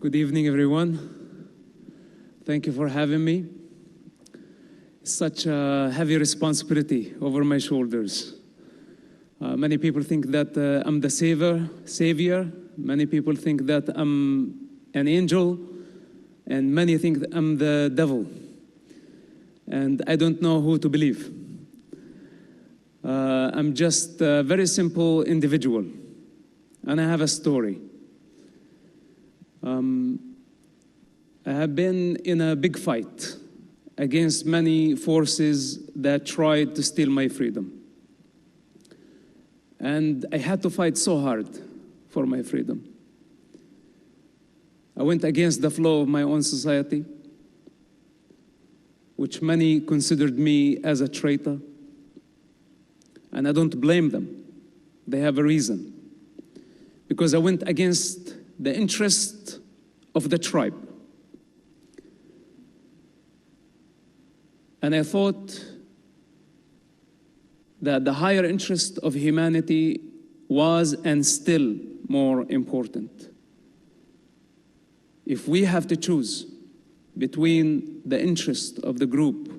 Good evening, everyone. Thank you for having me. It's such a heavy responsibility over my shoulders. Many people think that I'm the savior. Many people think that I'm an angel, and many think that I'm the devil. And I don't know who to believe. I'm just a very simple individual, and I have a story. I have been in a big fight against many forces that tried to steal my freedom. And I had to fight so hard for my freedom. I went against the flow of my own society, which many considered me as a traitor. And I don't blame them. They have a reason. Because I went against the interest of the tribe. And I thought that the higher interest of humanity was and still more important. If we have to choose between the interest of the group,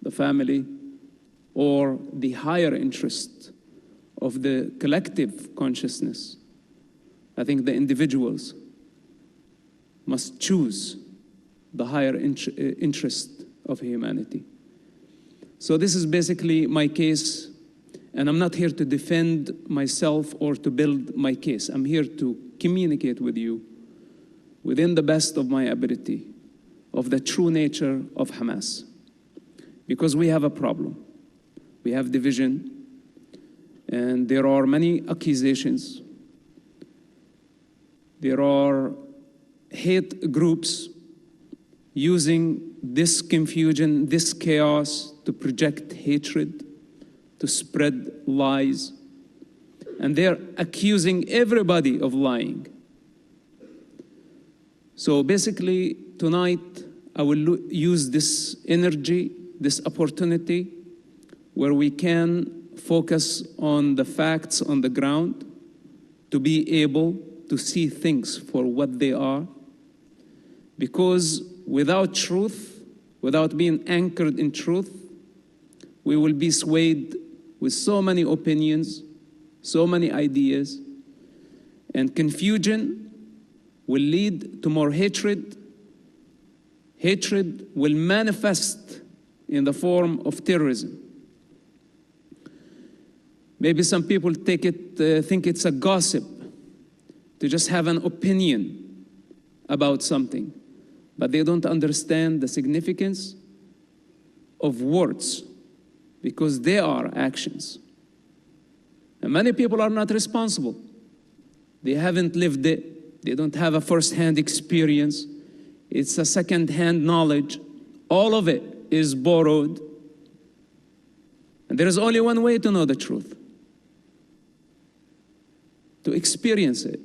the family, or the higher interest of the collective consciousness, I think the individuals must choose the higher interest of humanity. So this is basically my case, and I'm not here to defend myself or to build my case. I'm here to communicate with you within the best of my ability of the true nature of Hamas. Because we have a problem. We have division, and there are many accusations. There are hate groups using this confusion, this chaos to project hatred, to spread lies. And they're accusing everybody of lying. So basically, tonight, I will use this energy, this opportunity, where we can focus on the facts on the ground to be able to see things for what they are. Because without truth, without being anchored in truth, we will be swayed with so many opinions, so many ideas, and confusion will lead to more hatred. Hatred will manifest in the form of terrorism. Maybe some people think it's a gossip to just have an opinion about something, but they don't understand the significance of words because they are actions. And many people are not responsible. They haven't lived it. They don't have a first-hand experience. It's a second-hand knowledge. All of it is borrowed. And there is only one way to know the truth: to experience it.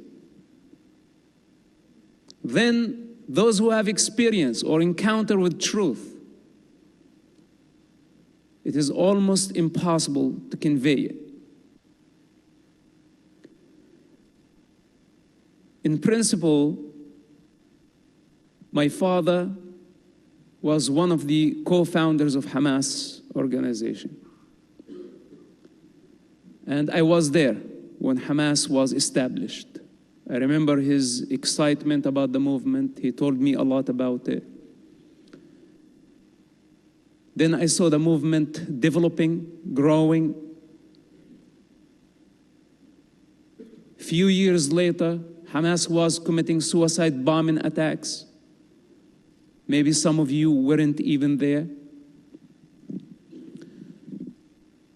Then those who have experience or encounter with truth, it is almost impossible to convey it. In principle, my father was one of the co-founders of Hamas organization. And I was there when Hamas was established. I remember his excitement about the movement. He told me a lot about it. Then I saw the movement developing, growing. Few years later, Hamas was committing suicide bombing attacks. Maybe some of you weren't even there.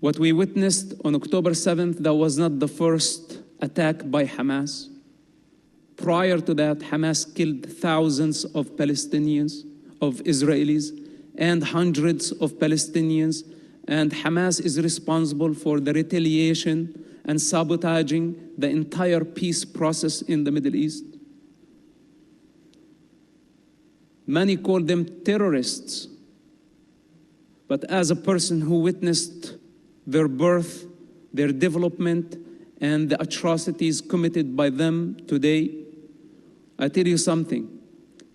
What we witnessed on October 7th, that was not the first attack by Hamas. Prior to that, Hamas killed thousands of Palestinians, of Israelis, and hundreds of Palestinians. And Hamas is responsible for the retaliation and sabotaging the entire peace process in the Middle East. Many call them terrorists. But as a person who witnessed their birth, their development, and the atrocities committed by them today, I tell you something,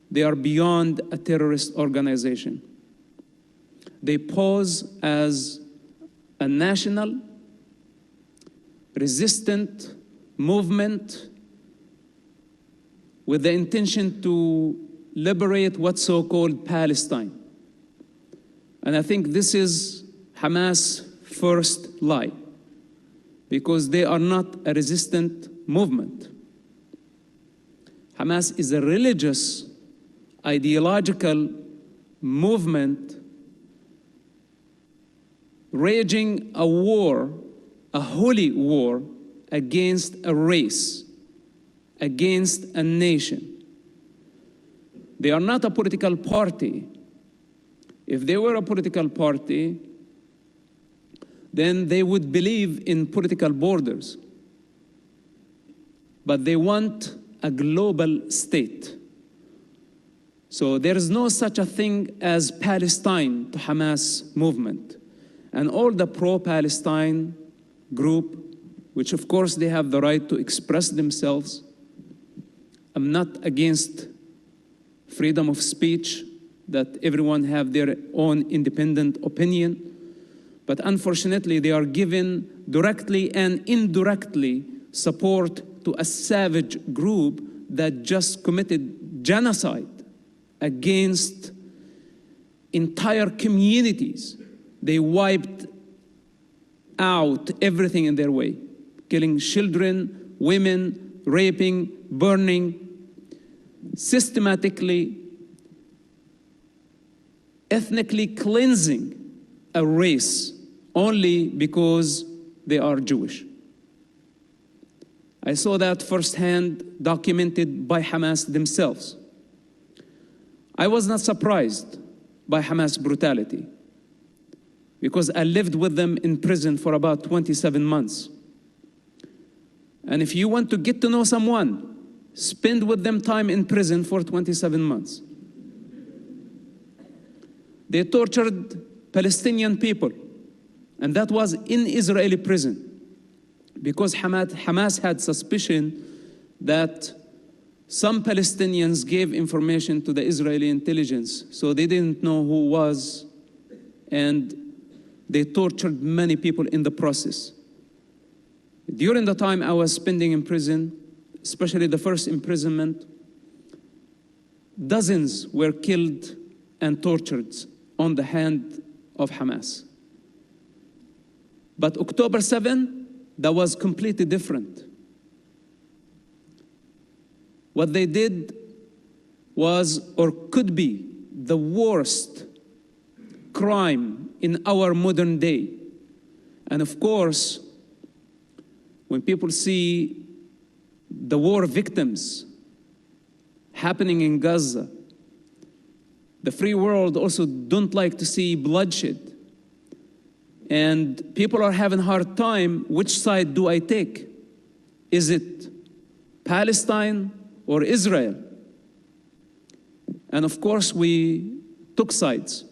they are beyond a terrorist organization. They pose as a national, resistant movement with the intention to liberate what's so-called Palestine. And I think this is Hamas' first lie, because they are not a resistant movement. Hamas is a religious, ideological movement raging a war, a holy war, against a race, against a nation. They are not a political party. If they were a political party, then they would believe in political borders. But they want a global state. So there is no such a thing as Palestine to Hamas movement. And all the pro-Palestine group, which of course they have the right to express themselves. I'm not against freedom of speech, that everyone have their own independent opinion. But unfortunately, they are given directly and indirectly support to a savage group that just committed genocide against entire communities. They wiped out everything in their way, killing children, women, raping, burning, systematically, ethnically cleansing a race only because they are Jewish. I saw that firsthand, documented by Hamas themselves. I was not surprised by Hamas brutality, because I lived with them in prison for about 27 months. And if you want to get to know someone, spend with them time in prison for 27 months. They tortured Palestinian people, and that was in Israeli prison, because Hamas had suspicion that some Palestinians gave information to the Israeli intelligence, so they didn't know who was, and they tortured many people in the process. During the time I was spending in prison, especially the first imprisonment, dozens were killed and tortured on the hand of Hamas. But October 7, that was completely different. What they did was, or could be, the worst crime in our modern day. And of course, when people see the war victims happening in Gaza, the free world also don't like to see bloodshed. And people are having a hard time, which side do I take? Is it Palestine or Israel? And of course, we took sides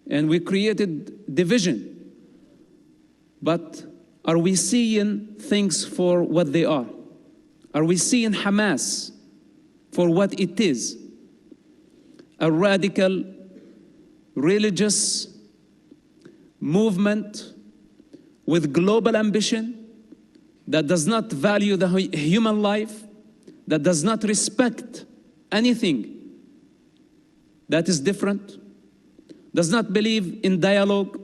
and we created division. But are we seeing things for what they are? Are we seeing Hamas for what it is? A radical, religious movement with global ambition that does not value the human life, that does not respect anything that is different, does not believe in dialogue,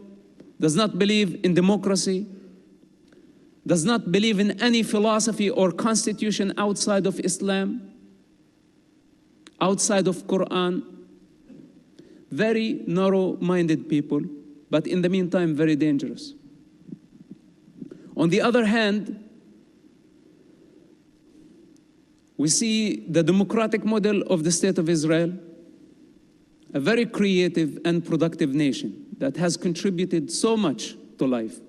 does not believe in democracy, does not believe in any philosophy or constitution outside of Islam, outside of Quran. Very narrow-minded people, but in the meantime, very dangerous. On the other hand, we see the democratic model of the State of Israel, a very creative and productive nation that has contributed so much to life.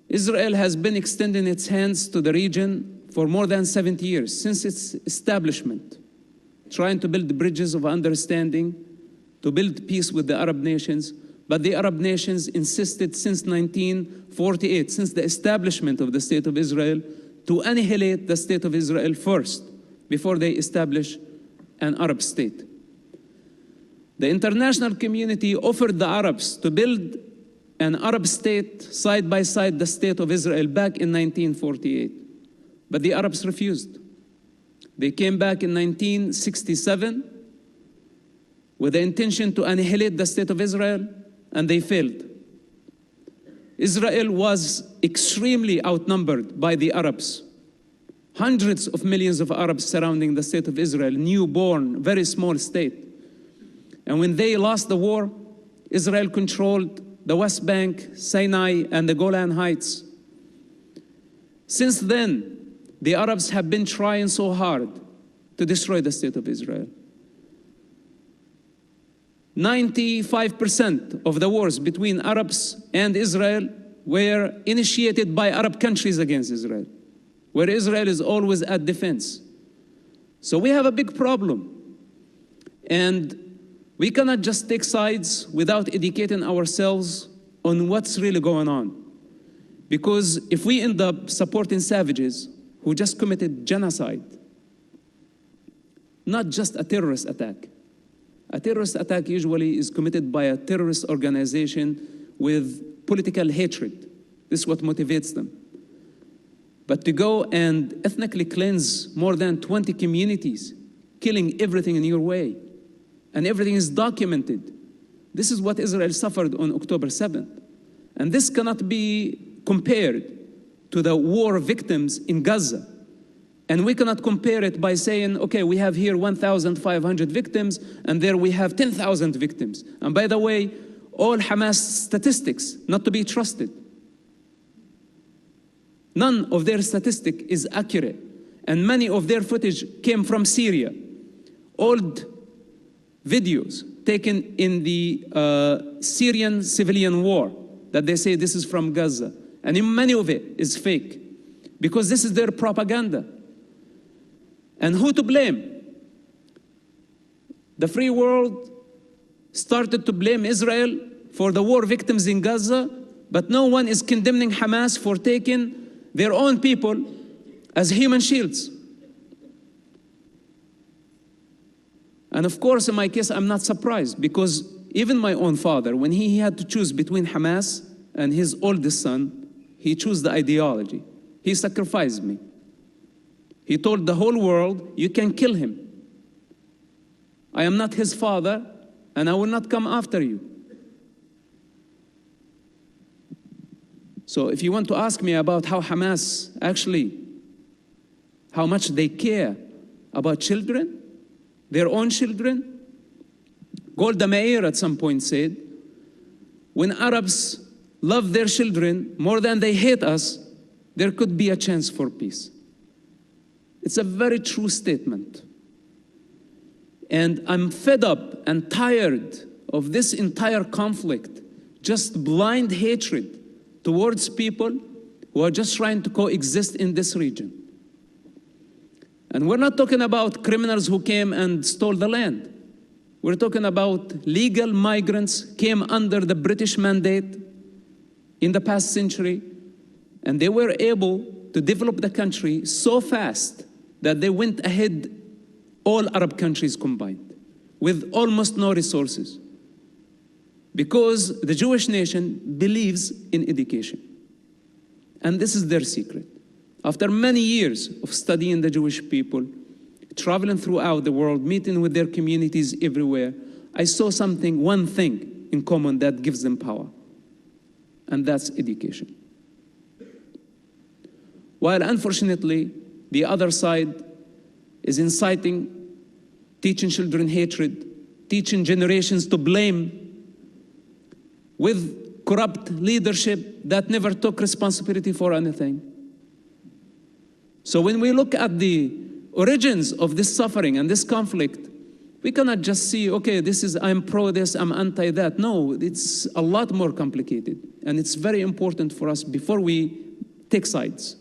Israel has been extending its hands to the region for more than 70 years, since its establishment, trying to build bridges of understanding, to build peace with the Arab nations. But the Arab nations insisted since 1948, since the establishment of the State of Israel, to annihilate the State of Israel first, before they establish an Arab state. The international community offered the Arabs to build an Arab state side by side the state of Israel back in 1948. But the Arabs refused. They came back in 1967 with the intention to annihilate the state of Israel, and they failed. Israel was extremely outnumbered by the Arabs. Hundreds of millions of Arabs surrounding the state of Israel, newborn, very small state. And when they lost the war, Israel controlled the West Bank, Sinai, and the Golan Heights. Since then, the Arabs have been trying so hard to destroy the state of Israel. 95% of the wars between Arabs and Israel were initiated by Arab countries against Israel, where Israel is always at defense. So we have a big problem. And we cannot just take sides without educating ourselves on what's really going on. Because if we end up supporting savages who just committed genocide, not just a terrorist attack. A terrorist attack usually is committed by a terrorist organization with political hatred. This is what motivates them. But to go and ethnically cleanse more than 20 communities, killing everything in your way, and everything is documented. This is what Israel suffered on October 7th. And this cannot be compared to the war victims in Gaza. And we cannot compare it by saying, okay, we have here 1,500 victims, and there we have 10,000 victims. And by the way, all Hamas statistics, not to be trusted. None of their statistic is accurate. And many of their footage came from Syria. Old videos taken in the Syrian civilian war that they say this is from Gaza. And many of it is fake because this is their propaganda. And who to blame? The free world started to blame Israel for the war victims in Gaza, but no one is condemning Hamas for taking their own people as human shields. And of course, in my case, I'm not surprised because even my own father, when he had to choose between Hamas and his oldest son, he chose the ideology. He sacrificed me. He told the whole world, you can kill him. I am not his father, and I will not come after you. So if you want to ask me about how Hamas actually, how much they care about children, their own children, Golda Meir at some point said, when Arabs love their children more than they hate us, there could be a chance for peace. It's a very true statement. And I'm fed up and tired of this entire conflict, just blind hatred towards people who are just trying to coexist in this region. And we're not talking about criminals who came and stole the land. We're talking about legal migrants came under the British mandate in the past century, and they were able to develop the country so fast that they went ahead all Arab countries combined with almost no resources because the Jewish nation believes in education. And this is their secret. After many years of studying the Jewish people, traveling throughout the world, meeting with their communities everywhere, I saw one thing in common that gives them power, and that's education. While unfortunately, the other side is inciting, teaching children hatred, teaching generations to blame with corrupt leadership that never took responsibility for anything. So when we look at the origins of this suffering and this conflict, we cannot just see, okay, I'm pro this, I'm anti that. No, it's a lot more complicated. And it's very important for us before we take sides,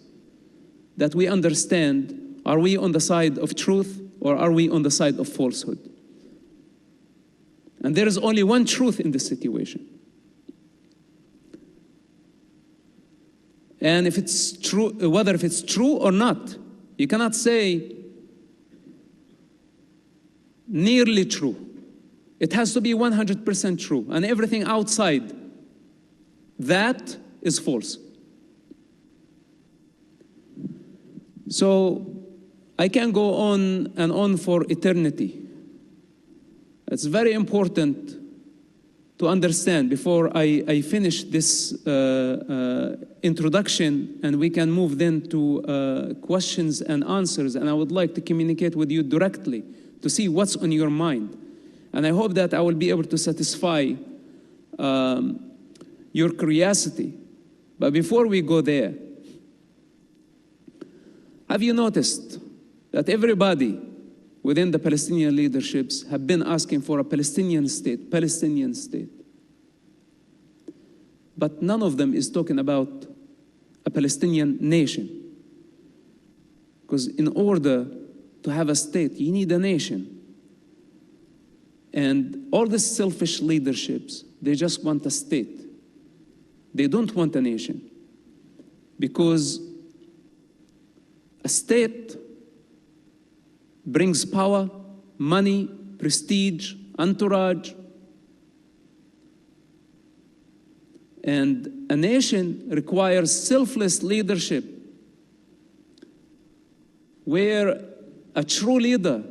that we understand, are we on the side of truth or are we on the side of falsehood? And there is only one truth in this situation. And if it's true, whether if it's true or not, you cannot say nearly true. It has to be 100% true, and everything outside that is false. So I can go on and on for eternity. It's very important to understand before I finish this introduction, and we can move then to questions and answers. And I would like to communicate with you directly to see what's on your mind. And I hope that I will be able to satisfy your curiosity. But before we go there, have you noticed that everybody within the Palestinian leaderships have been asking for a Palestinian state, Palestinian state? But none of them is talking about a Palestinian nation. Because in order to have a state, you need a nation. And all these selfish leaderships, they just want a state. They don't want a nation. Because a state brings power, money, prestige, entourage. And a nation requires selfless leadership, where a true leader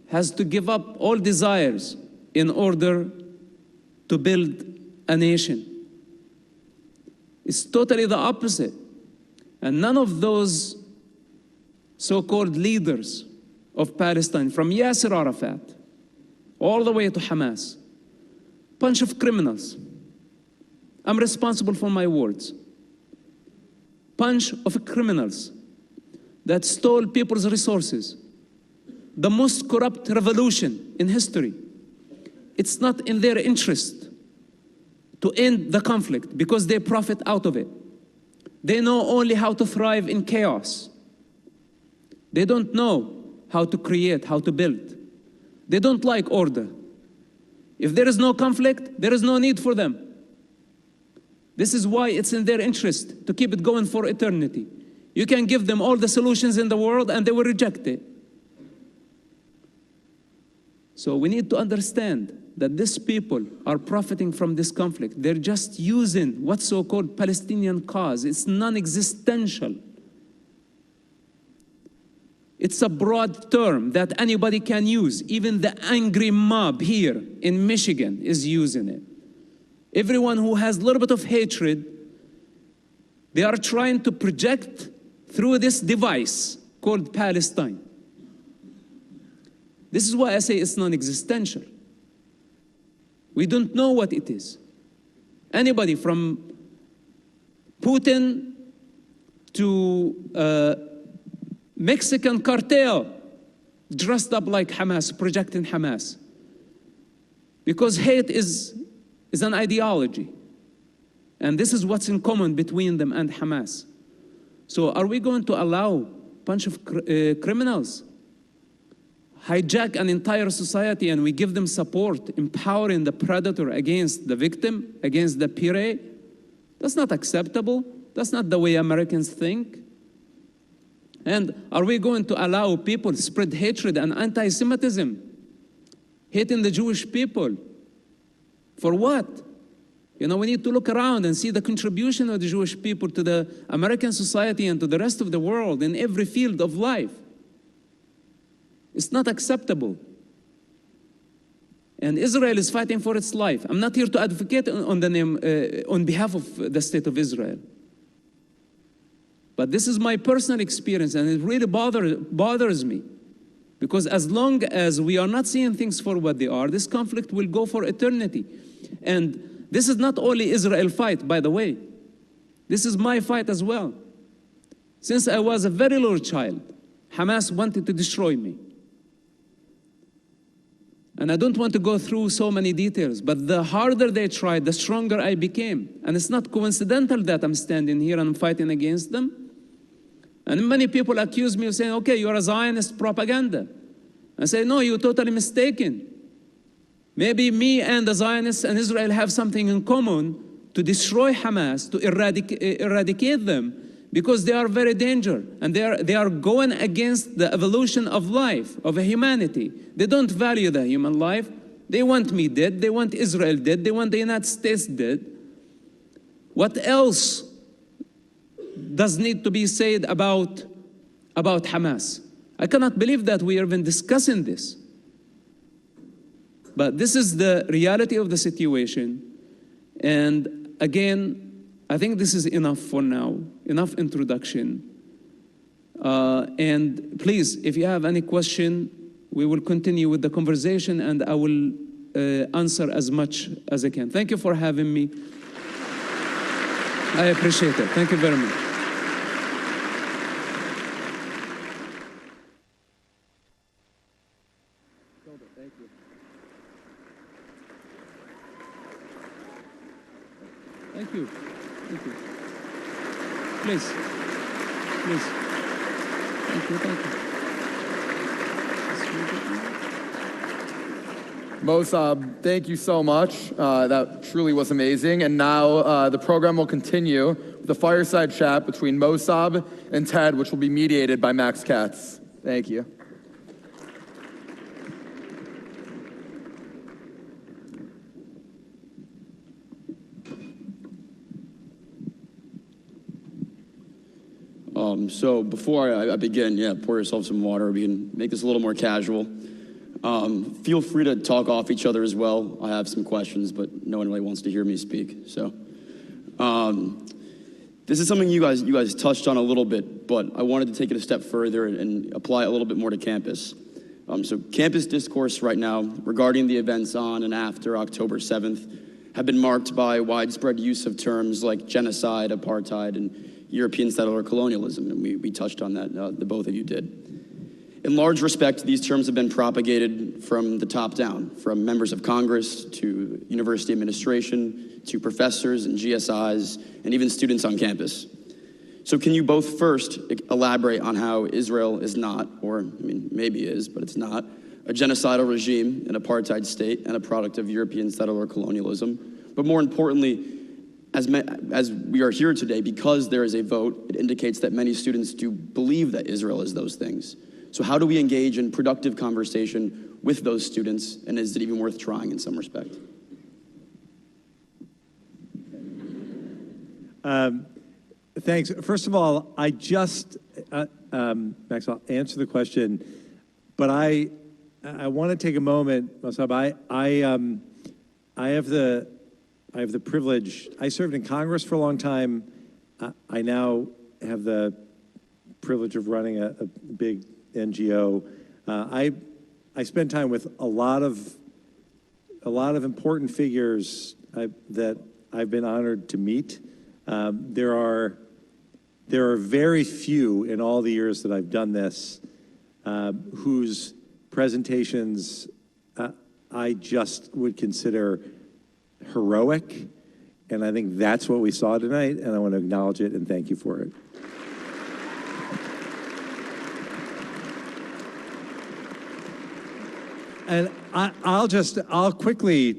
has to give up all desires in order to build a nation. It's totally the opposite. And none of those so-called leaders of Palestine, from Yasser Arafat all the way to Hamas, bunch of criminals. I'm responsible for my words. Bunch of criminals that stole people's resources. The most corrupt revolution in history. It's not in their interest to end the conflict because they profit out of it. They know only how to thrive in chaos. They don't know how to create, how to build. They don't like order. If there is no conflict, there is no need for them. This is why it's in their interest to keep it going for eternity. You can give them all the solutions in the world and they will reject it. So we need to understand that these people are profiting from this conflict. They're just using what's so-called Palestinian cause. It's non-existential. It's a broad term that anybody can use. Even the angry mob here in Michigan is using it. Everyone who has a little bit of hatred, they are trying to project through this device called Palestine. This is why I say it's non-existential. We don't know what it is. Anybody from Putin to Mexican cartel dressed up like Hamas, projecting Hamas. Because hate is an ideology. And this is what's in common between them and Hamas. So are we going to allow a bunch of criminals hijack an entire society and we give them support, empowering the predator against the victim, against the prey? That's not acceptable. That's not the way Americans think. And are we going to allow people to spread hatred and anti-Semitism, hating the Jewish people? For what? You know, we need to look around and see the contribution of the Jewish people to the American society and to the rest of the world in every field of life. It's not acceptable. And Israel is fighting for its life. I'm not here to advocate on behalf of the state of Israel. But this is my personal experience, and it really bothers me. Because as long as we are not seeing things for what they are, this conflict will go for eternity. And this is not only Israel's fight, by the way. This is my fight as well. Since I was a very little child, Hamas wanted to destroy me. And I don't want to go through so many details, but the harder they tried, the stronger I became. And it's not coincidental that I'm standing here and I'm fighting against them. And many people accuse me of saying, okay, you're a Zionist propaganda. I say, no, you're totally mistaken. Maybe me and the Zionists and Israel have something in common to destroy Hamas, to eradicate them. because they are very dangerous, and they are going against the evolution of life, of humanity. They don't value the human life. They want me dead. They want Israel dead. They want the United States dead. What else does need to be said about Hamas? I cannot believe that we are even discussing this. But this is the reality of the situation. And again, I think this is enough for now, enough introduction. And please, if you have any question, we will continue with the conversation, and I will answer as much as I can. Thank you for having me. I appreciate it. Thank you very much. Thank you. Thank you. Thank you. Please. Please. Thank you. Thank you. Mosab, thank you so much. That truly was amazing. And now the program will continue with the fireside chat between Mosab and Ted, which will be mediated by Max Katz. Thank you. So before I begin, pour yourself some water. We can make this a little more casual. Feel free to talk off each other as well. I have some questions, but no one really wants to hear me speak. So this is something you guys touched on a little bit, but I wanted to take it a step further and apply it a little bit more to campus. So campus discourse right now regarding the events on and after October 7th have been marked by widespread use of terms like genocide, apartheid, and European settler colonialism, and we touched on that, the both of you did. In large respect, these terms have been propagated from the top down, from members of Congress to university administration, to professors and GSIs, and even students on campus. So can you both first elaborate on how Israel is not, or I mean, maybe is, but it's not, a genocidal regime, an apartheid state, and a product of European settler colonialism, but more importantly, as we are here today, because there is a vote, it indicates that many students do believe that Israel is those things. So how do we engage in productive conversation with those students, and is it even worth trying in some respect? Thanks. First of all, I just, Max, I'll answer the question, but I want to take a moment, Mosab. I have the privilege. I served in Congress for a long time. I now have the privilege of running a big NGO. I spend time with a lot of important figures that I've been honored to meet. There are very few in all the years that I've done this whose presentations I just would consider heroic, and I think that's what we saw tonight, and I want to acknowledge it and thank you for it. And I'll quickly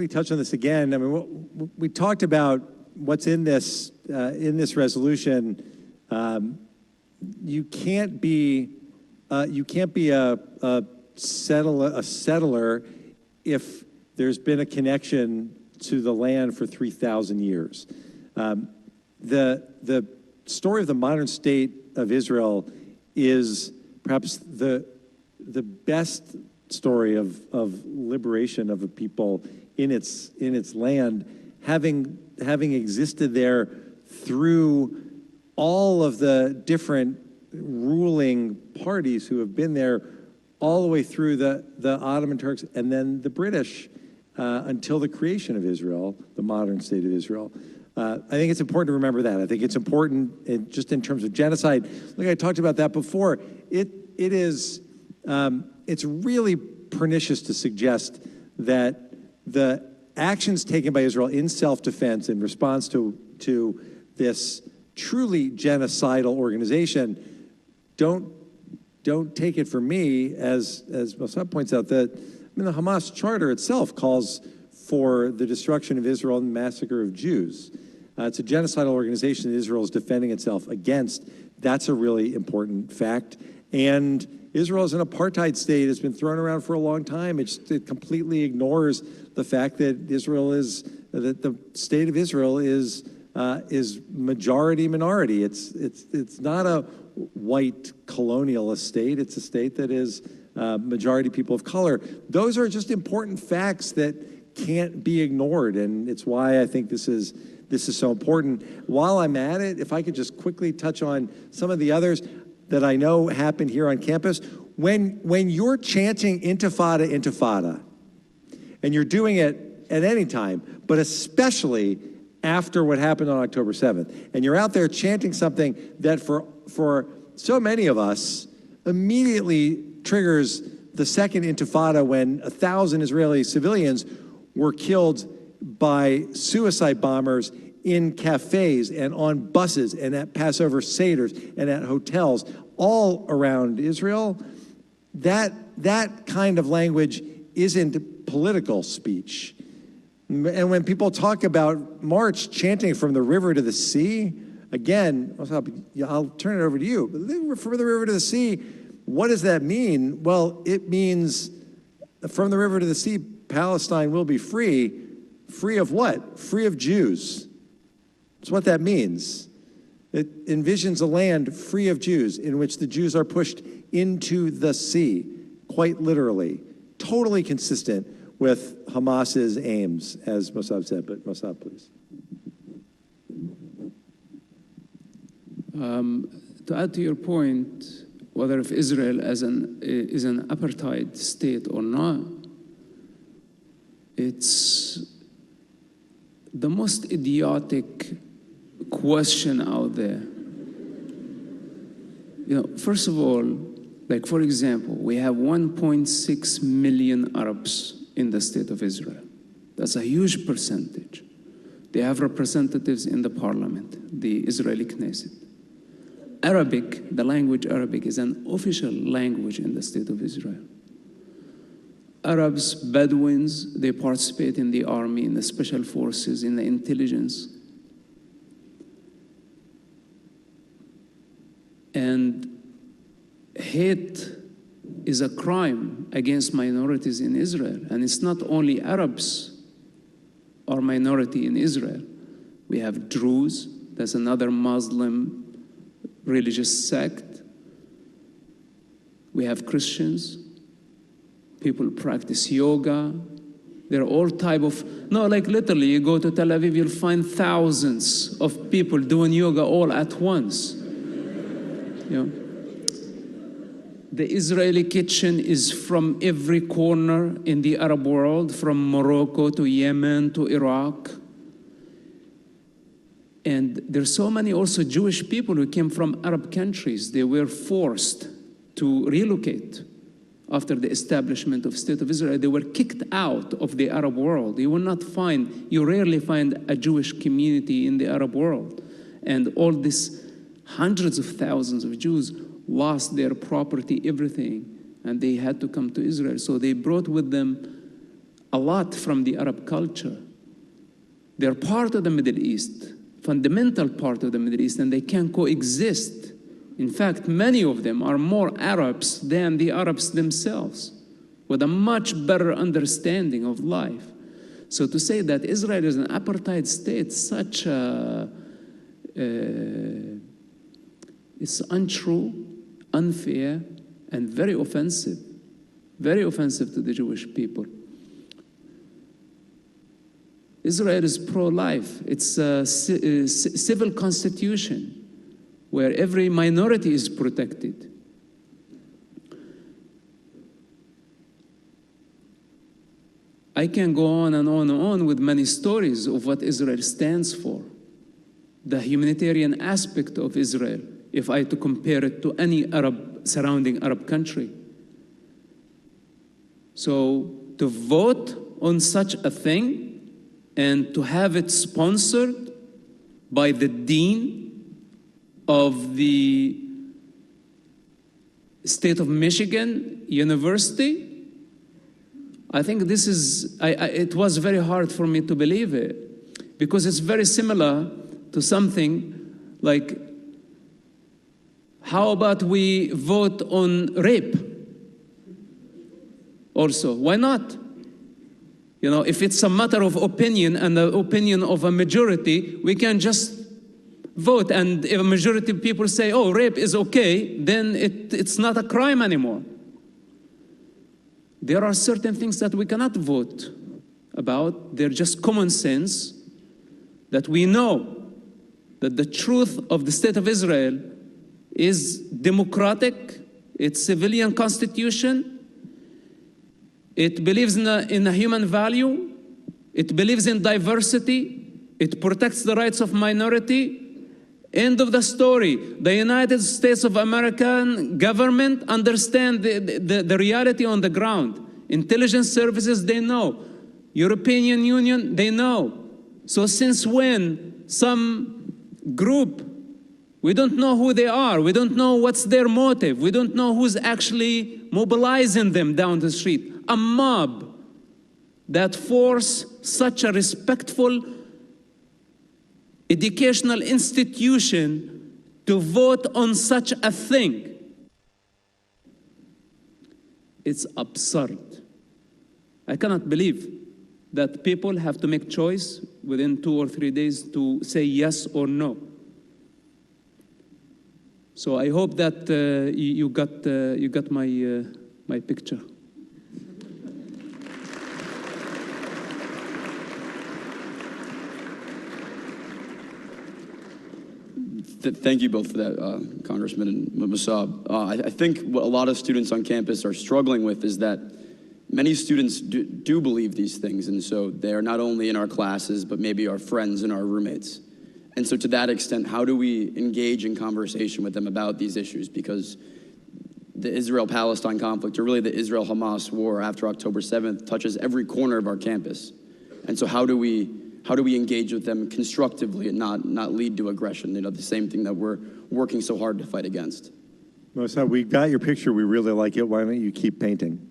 touch on this again. I mean, we talked about what's in this resolution. You can't be a settler if there's been a connection to the land for 3,000 years. The story of the modern state of Israel is perhaps the best story of liberation of a people in its land, having existed there through all of the different ruling parties who have been there all the way through the Ottoman Turks and then the British until the creation of Israel, the modern state of Israel. I think it's important to remember that. I think it's important just in terms of genocide. Look, I talked about that before. It's really pernicious to suggest that the actions taken by Israel in self-defense in response to this truly genocidal organization don't take it from me, as Mosab points out, that the Hamas charter itself calls for the destruction of Israel and massacre of Jews. It's a genocidal organization that Israel is defending itself against. That's a really important fact. And Israel is an apartheid state. It's been thrown around for a long time. It completely ignores the fact that that the state of Israel is majority minority. It's not a white colonialist state. It's a state that is majority people of color. Those are just important facts that can't be ignored, and it's why I think this is so important. While I'm at it, if I could just quickly touch on some of the others that I know happened here on campus. When you're chanting Intifada, Intifada, and you're doing it at any time, but especially after what happened on October 7th, and you're out there chanting something that for so many of us immediately triggers the second Intifada, when 1,000 Israeli civilians were killed by suicide bombers in cafes and on buses and at Passover Seders and at hotels all around Israel. That kind of language isn't political speech. And when people talk about March chanting from the river to the sea, again, I'll turn it over to you. From the river to the sea, what does that mean? Well, it means from the river to the sea, Palestine will be free. Free of what? Free of Jews. That's what that means. It envisions a land free of Jews, in which the Jews are pushed into the sea, quite literally. Totally consistent with Hamas's aims, as Mosab said. But Mosab, please. To add to your point, whether if Israel is an apartheid state or not, it's the most idiotic question out there. First of all, like for example, we have 1.6 million Arabs in the state of Israel. That's a huge percentage. They have representatives in the parliament, the Israeli Knesset. Arabic, the language Arabic, is an official language in the state of Israel. Arabs, Bedouins, they participate in the army, in the special forces, in the intelligence. And hate is a crime against minorities in Israel. And it's not only Arabs are minority in Israel. We have Druze, that's another Muslim religious sect. We have Christians. People practice yoga. There are all type of, literally, you go to Tel Aviv, you'll find thousands of people doing yoga all at once. The Israeli kitchen is from every corner in the Arab world, from Morocco to Yemen to Iraq. And there's so many also Jewish people who came from Arab countries. They were forced to relocate after the establishment of State of Israel. They were kicked out of the Arab world. You rarely find a Jewish community in the Arab world. And all these hundreds of thousands of Jews lost their property, everything, and they had to come to Israel. So they brought with them a lot from the Arab culture. They're part of the Middle East, fundamental part of the Middle East, and they can coexist. In fact, many of them are more Arabs than the Arabs themselves, with a much better understanding of life. So to say that Israel is an apartheid state, it's untrue, unfair, and very offensive to the Jewish people. Israel is pro-life. It's a civil constitution where every minority is protected. I can go on and on and on with many stories of what Israel stands for, the humanitarian aspect of Israel, if I to compare it to any surrounding Arab country. So to vote on such a thing and to have it sponsored by the dean of the State of Michigan University, I think this is, it was very hard for me to believe it, because it's very similar to something like, how about we vote on rape also? Why not? You know, if it's a matter of opinion and the opinion of a majority, we can just vote. And if a majority of people say, oh, rape is okay, then it's not a crime anymore. There are certain things that we cannot vote about. They're just common sense, that we know that the truth of the state of Israel is democratic, it's civilian constitution, it believes in a human value, it believes in diversity, it protects the rights of minority. End of the story. The United States of American government understand the reality on the ground. Intelligence services, they know. European Union, they know. So since when some group, we don't know who they are, we don't know what's their motive, we don't know who's actually mobilizing them down the street, a mob that force such a respectful educational institution to vote on such a thing. It's absurd. I cannot believe that people have to make choice within 2 or 3 days to say yes or no. So I hope that you got my picture. Thank you both for that, Congressman and Mosab. I think what a lot of students on campus are struggling with is that many students do believe these things, and so they are not only in our classes, but maybe our friends and our roommates. And so to that extent, how do we engage in conversation with them about these issues? Because the Israel-Palestine conflict, or really the Israel-Hamas war after October 7th, touches every corner of our campus. And so how do we engage with them constructively and not lead to aggression? You know, the same thing that we're working so hard to fight against. Mosab, we got your picture. We really like it. Why don't you keep painting?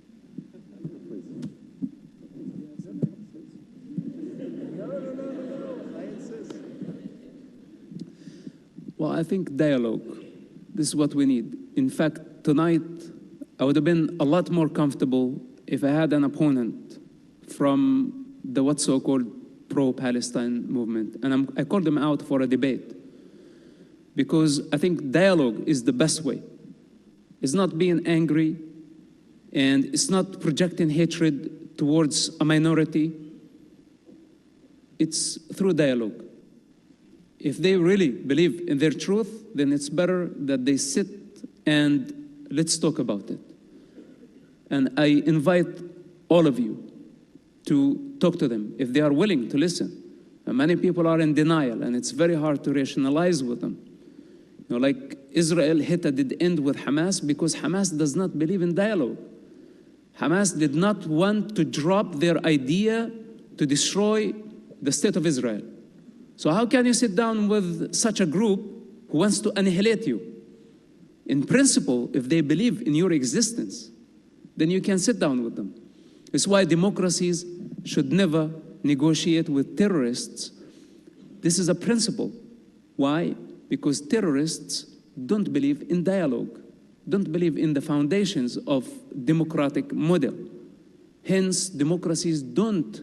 Well, I think dialogue. This is what we need. In fact, tonight, I would have been a lot more comfortable if I had an opponent from the what's so-called pro-Palestine movement. And I called them out for a debate, because I think dialogue is the best way. It's not being angry, and it's not projecting hatred towards a minority. It's through dialogue. If they really believe in their truth, then it's better that they sit and let's talk about it. And I invite all of you to talk to them if they are willing to listen. And many people are in denial, and it's very hard to rationalize with them. You know, like Israel hit a dead end with Hamas because Hamas does not believe in dialogue. Hamas did not want to drop their idea to destroy the state of Israel. So how can you sit down with such a group who wants to annihilate you? In principle, if they believe in your existence, then you can sit down with them. It's why democracies should never negotiate with terrorists. This is a principle. Why? Because terrorists don't believe in dialogue, don't believe in the foundations of democratic model. Hence, democracies don't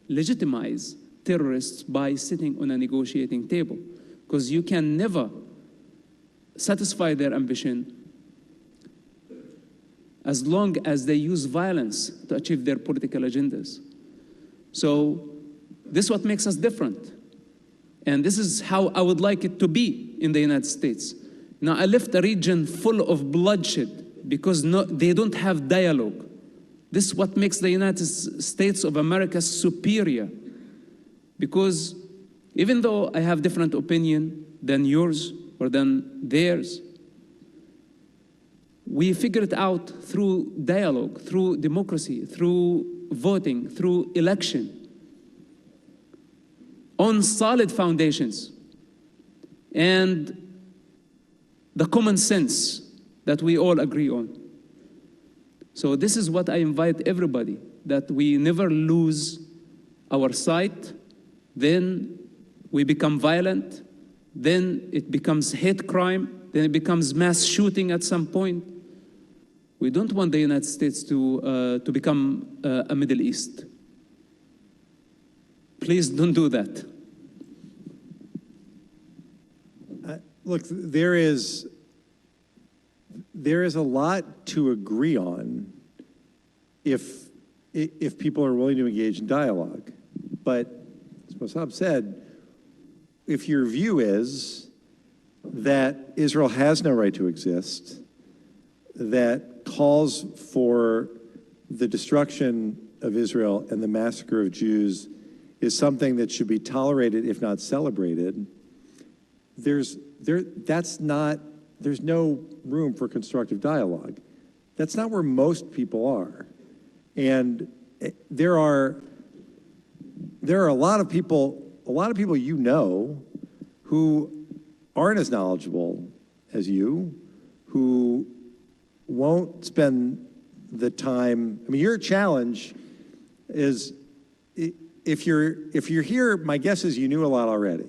legitimize terrorists by sitting on a negotiating table, because you can never satisfy their ambition as long as they use violence to achieve their political agendas. So this is what makes us different. And this is how I would like it to be in the United States. Now, I left a region full of bloodshed because they don't have dialogue. This is what makes the United States of America superior. Because even though I have different opinion than yours or than theirs, we figure it out through dialogue, through democracy, through voting, through election, on solid foundations, and the common sense that we all agree on. So this is what I invite everybody, that we never lose our sight. Then we become violent, then it becomes hate crime, then it becomes mass shooting at some point. We don't want the United States to become a Middle East. Please don't do that. Look, there is a lot to agree on if people are willing to engage in dialogue. But as Mosab said, if your view is that Israel has no right to exist, that calls for the destruction of Israel and the massacre of Jews is something that should be tolerated, if not celebrated, there's no room for constructive dialogue. That's not where most people are. And there are a lot of people you know who aren't as knowledgeable as you, who won't spend the time. I mean, your challenge is, if you're here, my guess is you knew a lot already.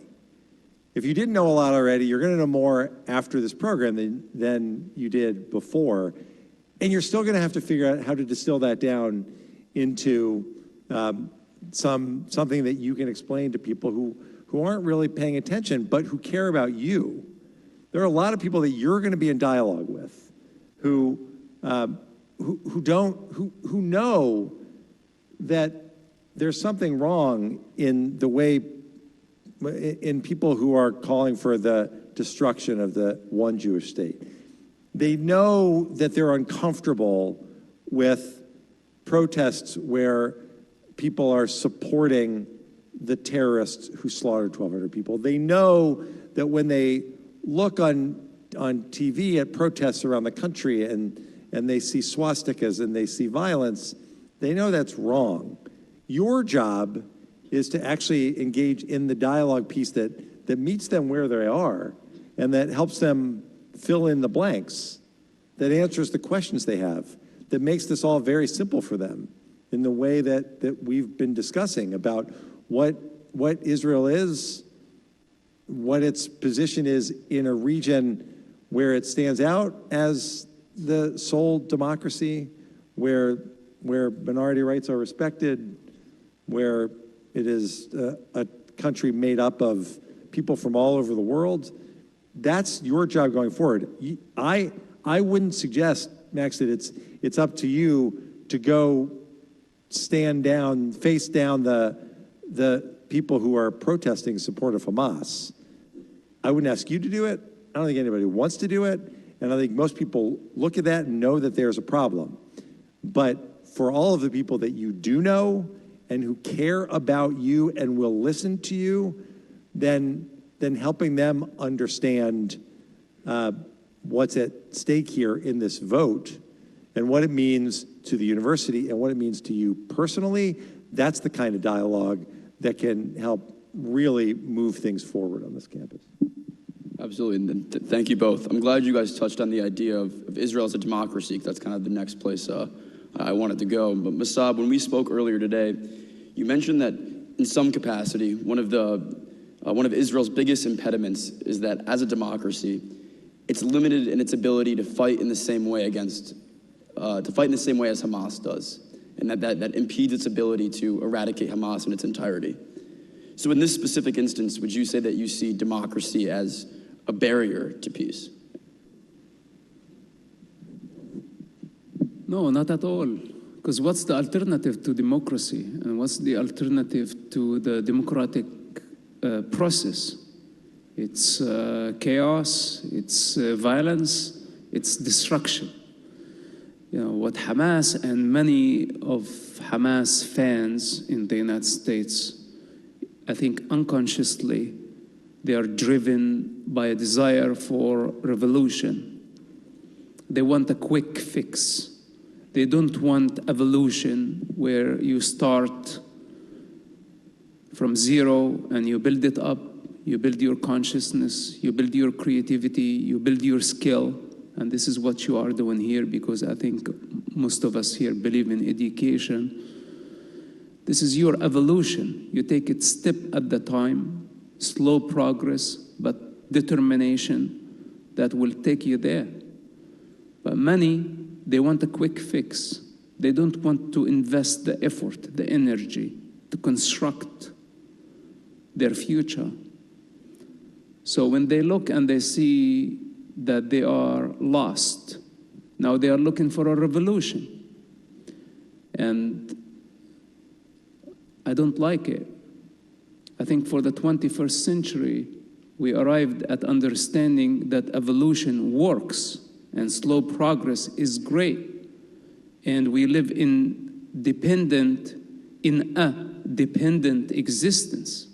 If you didn't know a lot already, you're going to know more after this program than you did before. And you're still going to have to figure out how to distill that down into something that you can explain to people who aren't really paying attention, but who care about you. There are a lot of people that you're going to be in dialogue with who know that there's something wrong in the way, in people who are calling for the destruction of the one Jewish state. They know that they're uncomfortable with protests where people are supporting the terrorists who slaughtered 1,200 people. They know that when they look on TV at protests around the country and they see swastikas and they see violence, they know that's wrong. Your job is to actually engage in the dialogue piece that meets them where they are and that helps them fill in the blanks, that answers the questions they have, that makes this all very simple for them in the way that we've been discussing about what Israel is, what its position is in a region where it stands out as the sole democracy, where minority rights are respected, where it is a country made up of people from all over the world. That's your job going forward. I wouldn't suggest, Max, that it's up to you to go stand down, face down the people who are protesting in support of Hamas. I wouldn't ask you to do it. I don't think anybody wants to do it. And I think most people look at that and know that there's a problem. But for all of the people that you do know and who care about you and will listen to you, then helping them understand what's at stake here in this vote and what it means to the university and what it means to you personally, that's the kind of dialogue that can help really move things forward on this campus. Absolutely, and thank you both. I'm glad you guys touched on the idea of Israel as a democracy, because that's kind of the next place I wanted to go. But Mosab, when we spoke earlier today, you mentioned that in some capacity, one of Israel's biggest impediments is that as a democracy, it's limited in its ability to fight in the same way as Hamas does, and that impedes its ability to eradicate Hamas in its entirety. So in this specific instance, would you say that you see democracy as a barrier to peace? No, not at all. Because what's the alternative to democracy? And what's the alternative to the democratic process? It's chaos, it's violence, it's destruction. You know, what Hamas and many of Hamas fans in the United States, I think unconsciously, they are driven by a desire for revolution. They want a quick fix. They don't want evolution where you start from zero and you build it up, you build your consciousness, you build your creativity, you build your skill. And this is what you are doing here, because I think most of us here believe in education. This is your evolution. You take it step at a time, slow progress, but determination that will take you there. But many, they want a quick fix. They don't want to invest the effort, the energy to construct their future. So when they look and they see that they are lost, now they are looking for a revolution. And I don't like it. I think for the 21st century, we arrived at understanding that evolution works and slow progress is great. And we live in a dependent existence.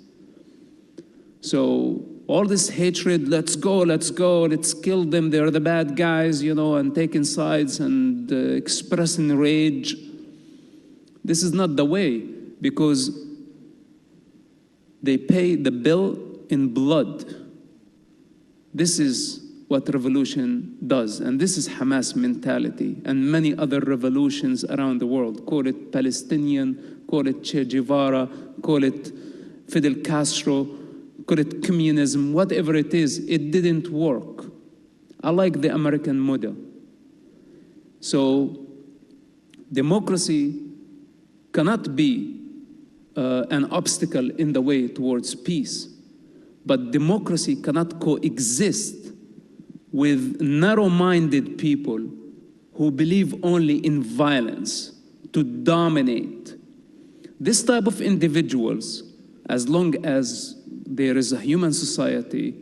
So all this hatred, let's go, let's kill them, they're the bad guys, and taking sides and expressing rage. This is not the way, because they pay the bill in blood. This is what revolution does, and this is Hamas mentality and many other revolutions around the world. Call it Palestinian, call it Che Guevara, call it Fidel Castro, call it communism, whatever it is, it didn't work. I like the American model. So democracy cannot be an obstacle in the way towards peace, but democracy cannot coexist with narrow-minded people who believe only in violence to dominate. This type of individuals, as long as there is a human society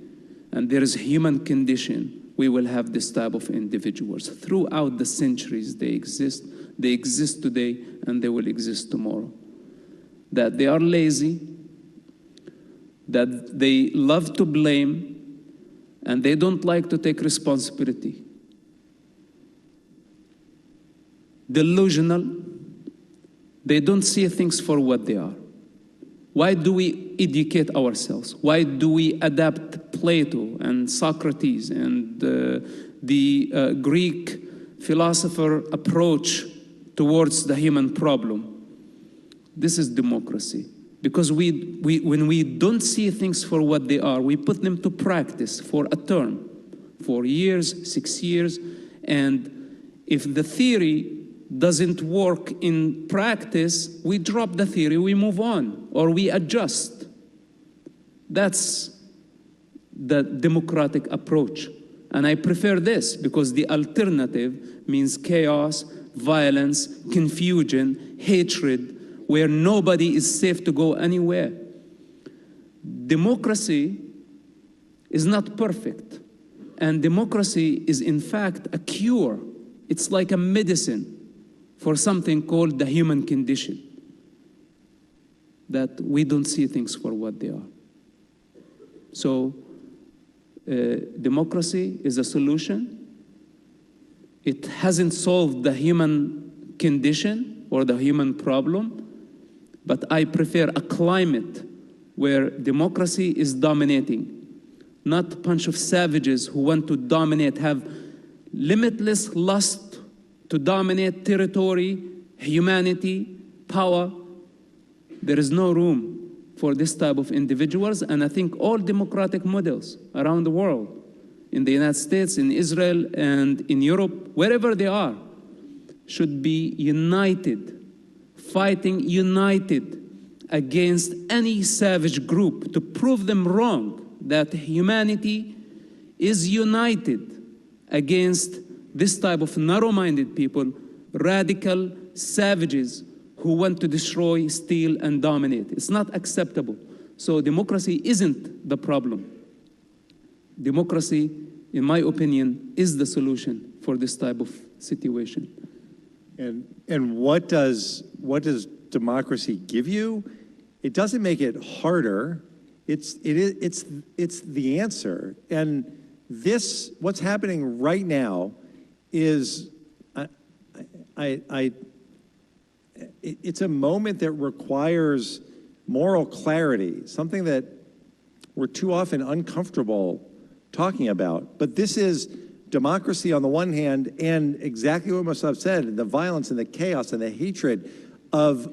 and there is a human condition, we will have this type of individuals. Throughout the centuries they exist today, and they will exist tomorrow. That they are lazy, that they love to blame, and they don't like to take responsibility. Delusional, they don't see things for what they are. Why do we educate ourselves? Why do we adapt Plato and Socrates and the Greek philosopher approach towards the human problem? This is democracy. Because when we don't see things for what they are, we put them to practice for a term, 4 years, 6 years, and if the theory doesn't work in practice, we drop the theory, we move on, or we adjust. That's the democratic approach. And I prefer this because the alternative means chaos, violence, confusion, hatred, where nobody is safe to go anywhere. Democracy is not perfect. And democracy is in fact a cure. It's like a medicine for something called the human condition, that we don't see things for what they are. So democracy is a solution. It hasn't solved the human condition or the human problem, but I prefer a climate where democracy is dominating, not a bunch of savages who want to dominate, have limitless lust to dominate territory, humanity, power. There is no room for this type of individuals, and I think all democratic models around the world, in the United States, in Israel, and in Europe, wherever they are, should be united, fighting united against any savage group to prove them wrong, that humanity is united against this type of narrow-minded people, radical savages who want to destroy, steal, and dominate. It's not acceptable. So democracy isn't the problem. Democracy, in my opinion, is the solution for this type of situation. And what does democracy give you? It doesn't make it harder. It's the answer. And this, what's happening right now, is it's a moment that requires moral clarity, something that we're too often uncomfortable talking about. But this is democracy on the one hand, and exactly what Mosab said, the violence and the chaos and the hatred of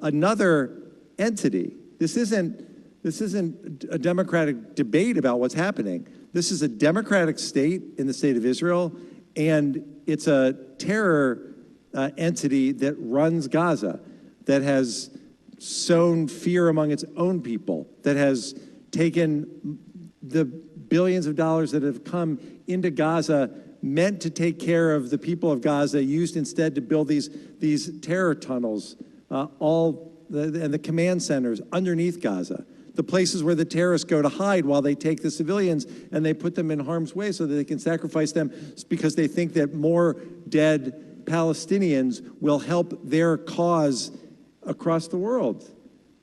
another entity. This isn't This isn't a democratic debate about what's happening. This is a democratic state in the state of Israel, and it's a terror entity that runs Gaza, that has sown fear among its own people, that has taken the billions of dollars that have come into Gaza, meant to take care of the people of Gaza, used instead to build these terror tunnels, and the command centers underneath Gaza, the places where the terrorists go to hide while they take the civilians and they put them in harm's way so that they can sacrifice them because they think that more dead Palestinians will help their cause across the world.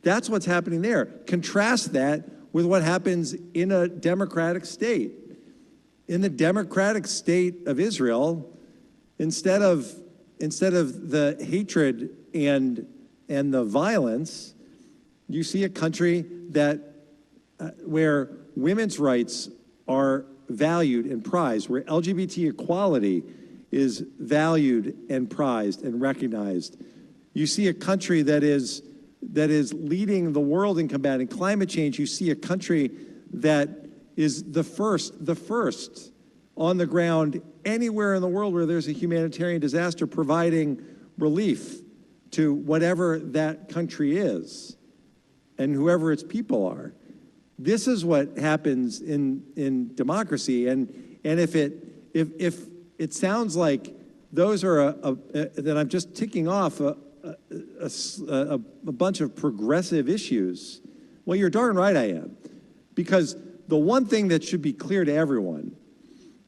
That's what's happening there. Contrast that with what happens in a democratic state. In the democratic state of Israel, instead of the hatred and the violence, you see a country that where women's rights are valued and prized, where LGBT equality is valued and prized and recognized. You see a country that is leading the world in combating climate change. You see a country that is the first on the ground anywhere in the world where there's a humanitarian disaster, providing relief to whatever that country is and whoever its people are. This is what happens in democracy, and if it sounds like those are that I'm just ticking off a bunch of progressive issues, well, you're darn right I am, because the one thing that should be clear to everyone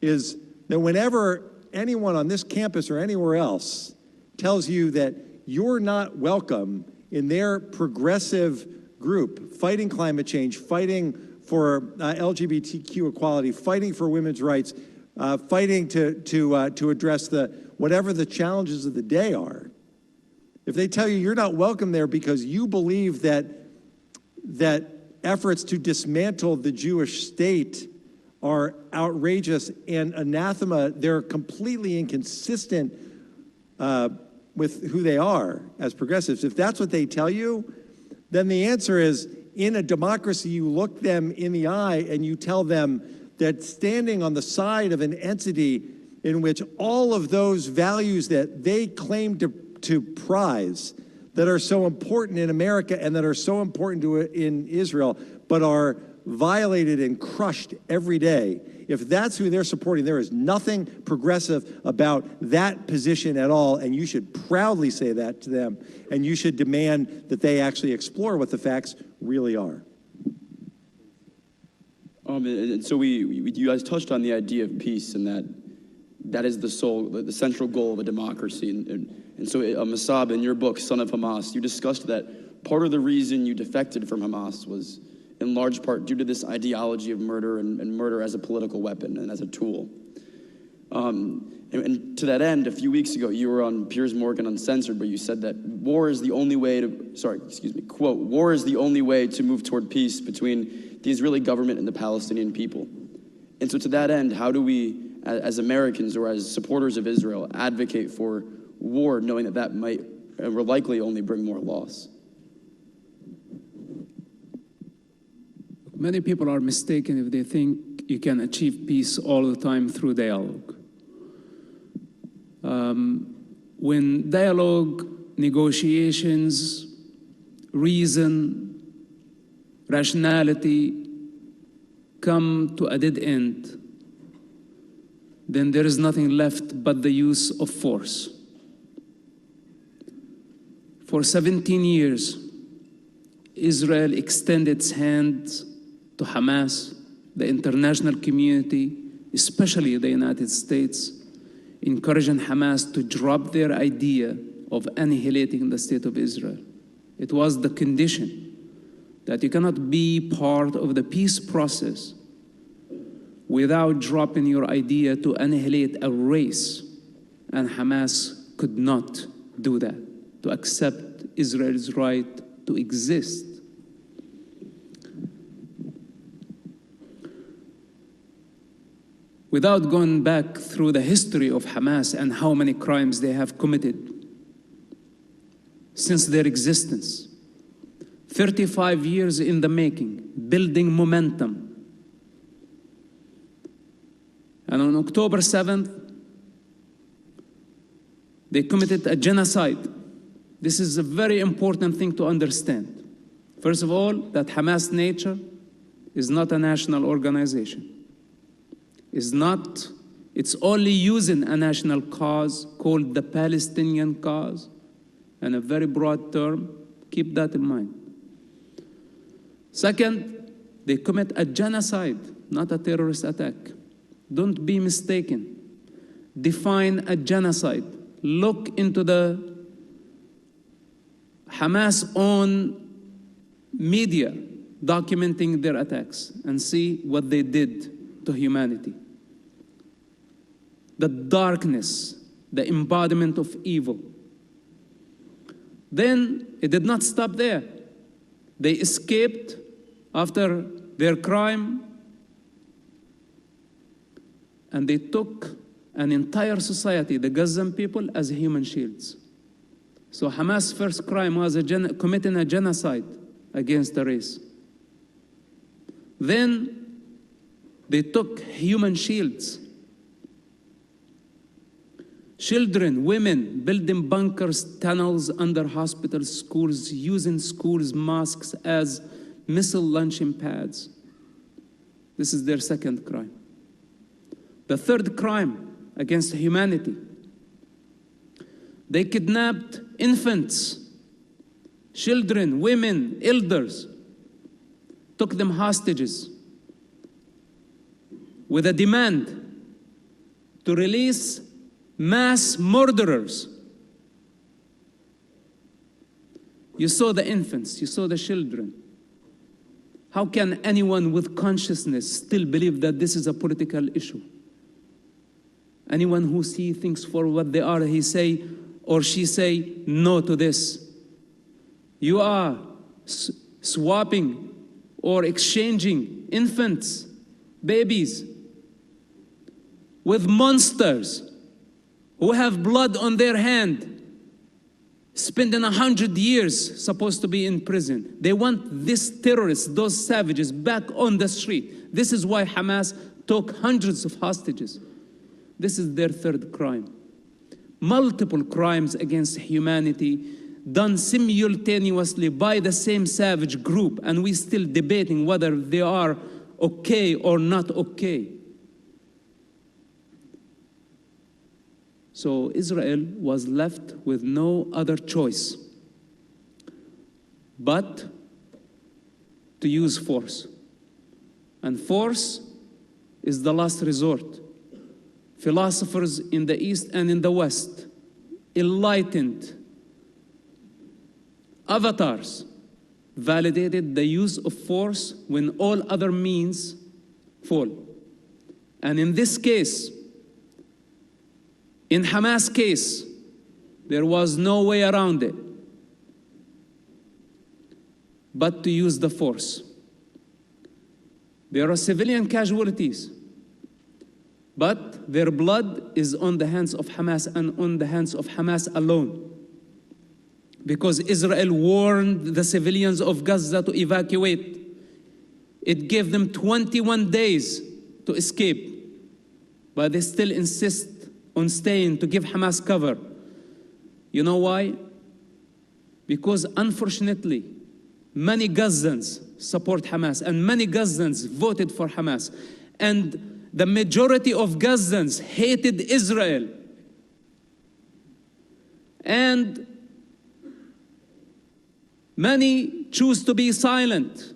is that whenever anyone on this campus or anywhere else tells you that you're not welcome in their progressive group, fighting climate change, fighting for LGBTQ equality, fighting for women's rights, fighting to address whatever the challenges of the day are, if they tell you you're not welcome there because you believe that efforts to dismantle the Jewish state are outrageous and anathema, they're completely inconsistent with who they are as progressives. If that's what they tell you, then the answer is, in a democracy, you look them in the eye and you tell them that standing on the side of an entity in which all of those values that they claim to prize, that are so important in America and that are so important in Israel, but are violated and crushed every day, if that's who they're supporting, there is nothing progressive about that position at all, and you should proudly say that to them, and you should demand that they actually explore what the facts really are. And so you guys touched on the idea of peace, and that is the central goal of a democracy. And so, Mosab, in your book, Son of Hamas, you discussed that part of the reason you defected from Hamas was in large part due to this ideology of murder and murder as a political weapon and as a tool. And to that end, a few weeks ago, you were on Piers Morgan Uncensored, where you said that war is the only way quote, war is the only way to move toward peace between the Israeli government and the Palestinian people. And so to that end, how do we, as Americans or as supporters of Israel, advocate for war, knowing that might and will likely only bring more loss? Many people are mistaken if they think you can achieve peace all the time through dialogue. When dialogue, negotiations, reason, rationality come to a dead end, then there is nothing left but the use of force. For 17 years, Israel extended its hand to Hamas, the international community, especially the United States, encouraging Hamas to drop their idea of annihilating the state of Israel. It was the condition that you cannot be part of the peace process without dropping your idea to annihilate a race. And Hamas could not do that, to accept Israel's right to exist. Without going back through the history of Hamas and how many crimes they have committed since their existence, 35 years in the making, building momentum. And on October 7th, they committed a genocide. This is a very important thing to understand. First of all, that Hamas nature is not a national organization. It's only using a national cause called the Palestinian cause, and a very broad term. Keep that in mind. Second, they commit a genocide, not a terrorist attack. Don't be mistaken. Define a genocide. Look into the Hamas own media documenting their attacks and see what they did to humanity. The darkness, the embodiment of evil. Then it did not stop there. They escaped after their crime, and they took an entire society, the Gazan people, as human shields. So Hamas' first crime was committing a genocide against the race. Then they took human shields. Children, women, building bunkers, tunnels under hospitals, schools, using schools, mosques as missile launching pads. This is their second crime. The third crime against humanity. They kidnapped infants, children, women, elders, took them hostages with a demand to release mass murderers. You saw the infants, you saw the children. How can anyone with consciousness still believe that this is a political issue? Anyone who sees things for what they are, he say or she say no to this. You are swapping or exchanging infants, babies, with monsters who have blood on their hand, spending 100 years supposed to be in prison. They want these terrorists, those savages, back on the street. This is why Hamas took hundreds of hostages. This is their third crime. Multiple crimes against humanity done simultaneously by the same savage group, and we're still debating whether they are okay or not okay. So Israel was left with no other choice but to use force. And force is the last resort. Philosophers in the East and in the West, enlightened avatars, validated the use of force when all other means fall. And in this case, in Hamas' case, there was no way around it but to use the force. There are civilian casualties, but their blood is on the hands of Hamas and on the hands of Hamas alone. Because Israel warned the civilians of Gaza to evacuate. It gave them 21 days to escape, but they still insist on staying to give Hamas cover. You know why? Because unfortunately, many Gazans support Hamas and many Gazans voted for Hamas. And the majority of Gazans hated Israel. And many choose to be silent.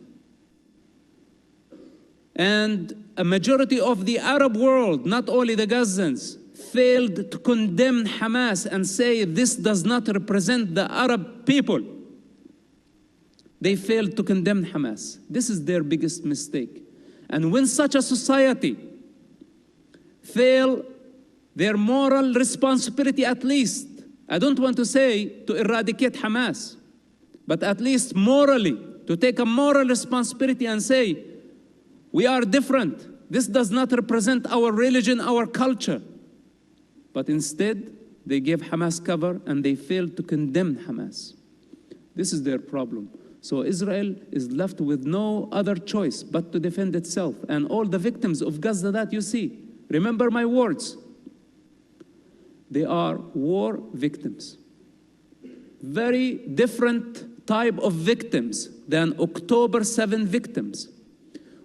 And a majority of the Arab world, not only the Gazans, failed to condemn Hamas and say this does not represent the Arab people. They failed to condemn Hamas. This is their biggest mistake. And when such a society fail their moral responsibility, at least, I don't want to say to eradicate Hamas, but at least morally, to take a moral responsibility and say, we are different. This does not represent our religion, our culture. But instead, they gave Hamas cover and they failed to condemn Hamas. This is their problem. So Israel is left with no other choice but to defend itself. And all the victims of Gaza that you see, remember my words, they are war victims. Very different type of victims than October 7 victims.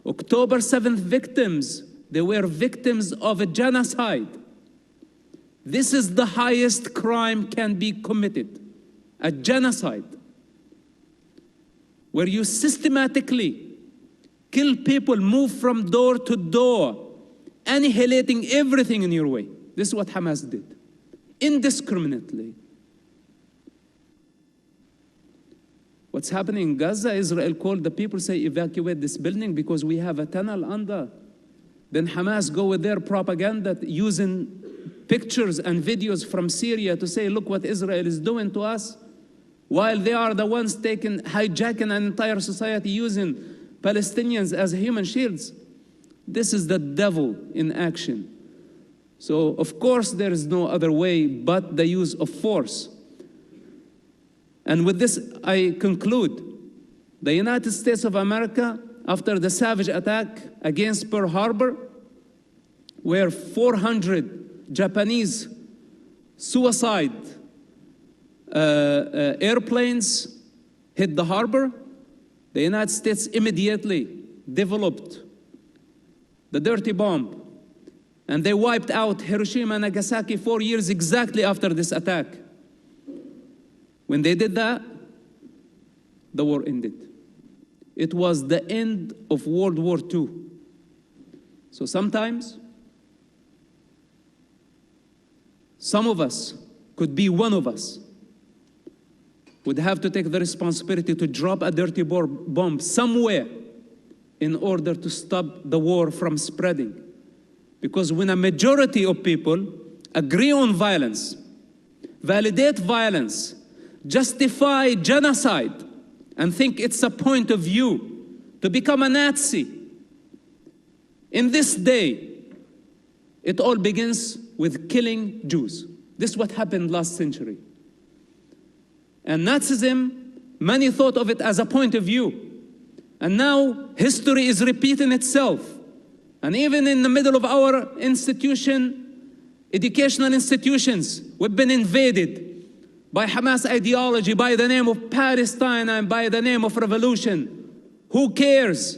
October 7 victims, they were victims of a genocide. This is the highest crime can be committed, a genocide, where you systematically kill people, move from door to door, annihilating everything in your way. This is what Hamas did, indiscriminately. What's happening in Gaza, Israel called the people, say, evacuate this building because we have a tunnel under. Then Hamas go with their propaganda using pictures and videos from Syria to say, look what Israel is doing to us, while they are the ones hijacking an entire society using Palestinians as human shields. This is the devil in action. So, of course, there is no other way but the use of force. And with this, I conclude. The United States of America, after the savage attack against Pearl Harbor, where 400 Japanese suicide airplanes hit the harbor, the United States immediately developed the dirty bomb. And they wiped out Hiroshima and Nagasaki 4 years exactly after this attack. When they did that, the war ended. It was the end of World War II. So sometimes, some of us, could be one of us, would have to take the responsibility to drop a dirty bomb somewhere in order to stop the war from spreading. Because when a majority of people agree on violence, validate violence, justify genocide, and think it's a point of view to become a Nazi, in this day, it all begins with killing Jews. This is what happened last century. And Nazism, many thought of it as a point of view. And now history is repeating itself. And even in the middle of our educational institutions, we've been invaded by Hamas ideology, by the name of Palestine and by the name of revolution. Who cares?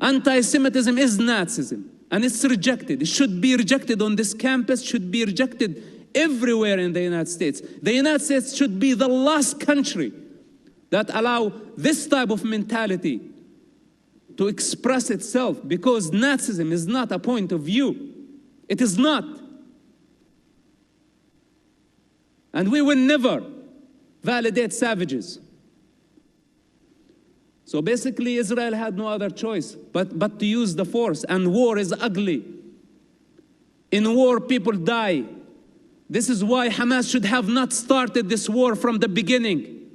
Antisemitism is Nazism, and it's rejected. It should be rejected on this campus, should be rejected everywhere in the United States. The United States should be the last country that allow this type of mentality to express itself, because Nazism is not a point of view. It is not. And we will never validate savages. So basically, Israel had no other choice but to use the force, and war is ugly. In war, people die. This is why Hamas should have not started this war from the beginning.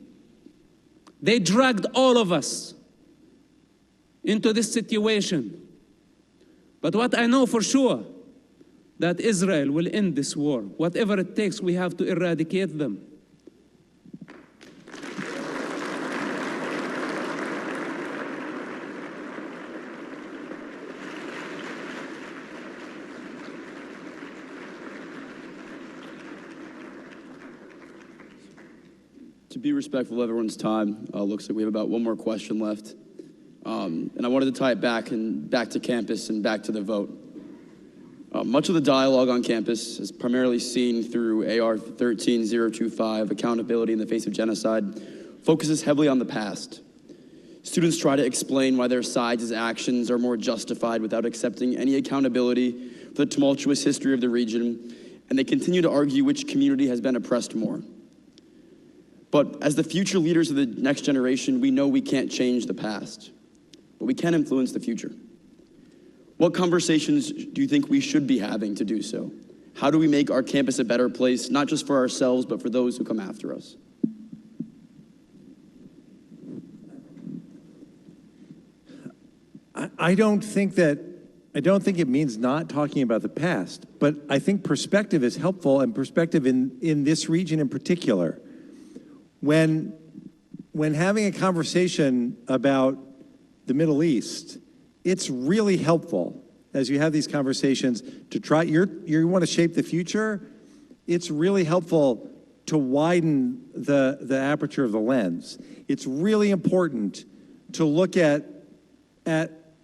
They dragged all of us into this situation. But what I know for sure, that Israel will end this war. Whatever it takes, we have to eradicate them. To be respectful of everyone's time, looks like we have about one more question left. And I wanted to tie it back to campus and back to the vote. Much of the dialogue on campus is primarily seen through AR 13025, accountability in the face of genocide, focuses heavily on the past. Students try to explain why their sides' actions are more justified without accepting any accountability for the tumultuous history of the region, and they continue to argue which community has been oppressed more. But as the future leaders of the next generation, we know we can't change the past, but we can influence the future. What conversations do you think we should be having to do so? How do we make our campus a better place, not just for ourselves, but for those who come after us? I don't think it means not talking about the past, but I think perspective is helpful, and perspective in this region in particular. When when having a conversation about the Middle East, it's really helpful as you have these conversations to try, you want to shape the future, it's really helpful to widen the aperture of the lens. It's really important to look at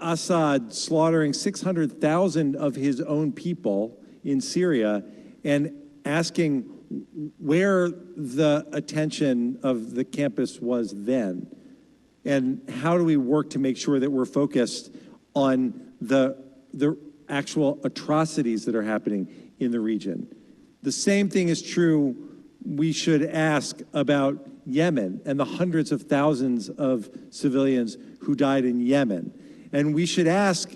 Assad slaughtering 600,000 of his own people in Syria and asking where the attention of the campus was then. And how do we work to make sure that we're focused on the actual atrocities that are happening in the region? The same thing is true, we should ask about Yemen and the hundreds of thousands of civilians who died in Yemen. And we should ask,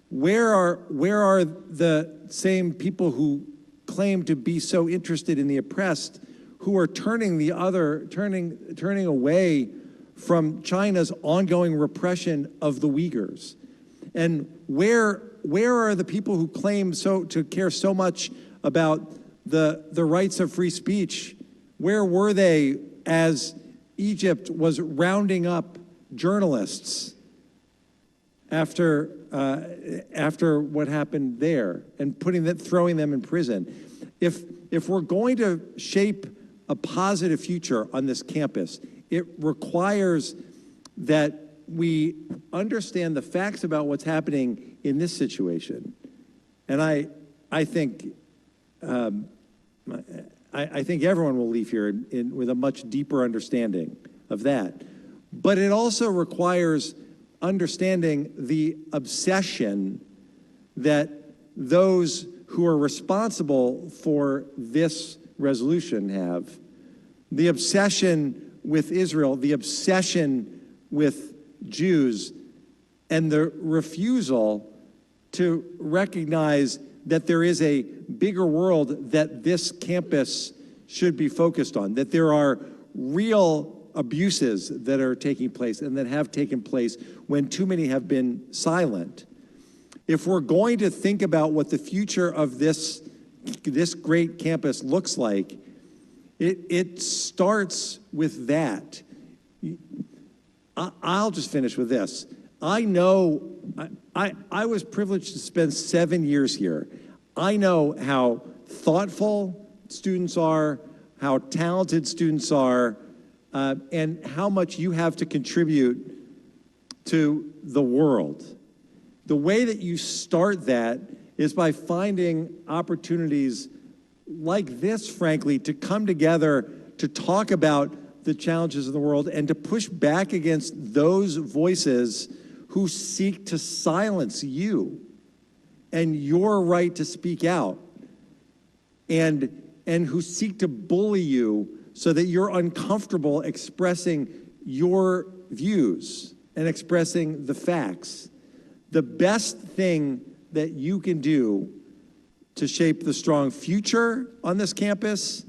where are the same people who claim to be so interested in the oppressed, who are turning away from China's ongoing repression of the Uyghurs? And where are the people who claim to care so much about the rights of free speech? Where were they as Egypt was rounding up journalists after what happened there and throwing them in prison? If we're going to shape a positive future on this campus, it requires that we understand the facts about what's happening in this situation. And I think everyone will leave here with a much deeper understanding of that. But it also requires understanding the obsession that those who are responsible for this resolution have, the obsession with Israel, the obsession with Jews, and the refusal to recognize that there is a bigger world that this campus should be focused on, that there are real abuses that are taking place and that have taken place when too many have been silent. If we're going to think about what the future of this great campus looks like, it starts with that. I'll just finish with this. I know, I was privileged to spend 7 years here. I know how thoughtful students are, how talented students are, and how much you have to contribute to the world. The way that you start that is by finding opportunities like this, frankly, to come together to talk about the challenges of the world and to push back against those voices who seek to silence you and your right to speak out, and who seek to bully you so that you're uncomfortable expressing your views and expressing the facts. The best thing that you can do to shape the strong future on this campus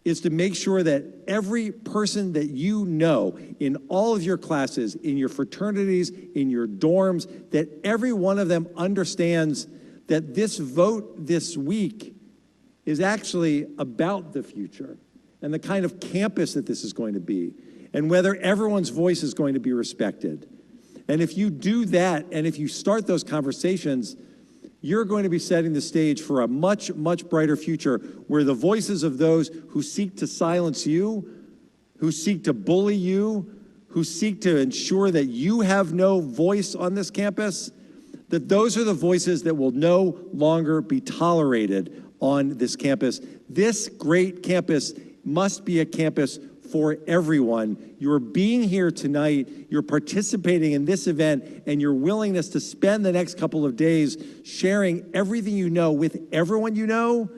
is to make sure that every person that you know in all of your classes, in your fraternities, in your dorms, that every one of them understands that this vote this week is actually about the future and the kind of campus that this is going to be, and whether everyone's voice is going to be respected. And if you do that, and if you start those conversations, you're going to be setting the stage for a much, much brighter future where the voices of those who seek to silence you, who seek to bully you, who seek to ensure that you have no voice on this campus, that those are the voices that will no longer be tolerated on this campus. This great campus must be a campus for everyone. You're being here tonight, you're participating in this event, and your willingness to spend the next couple of days sharing everything you know with everyone you know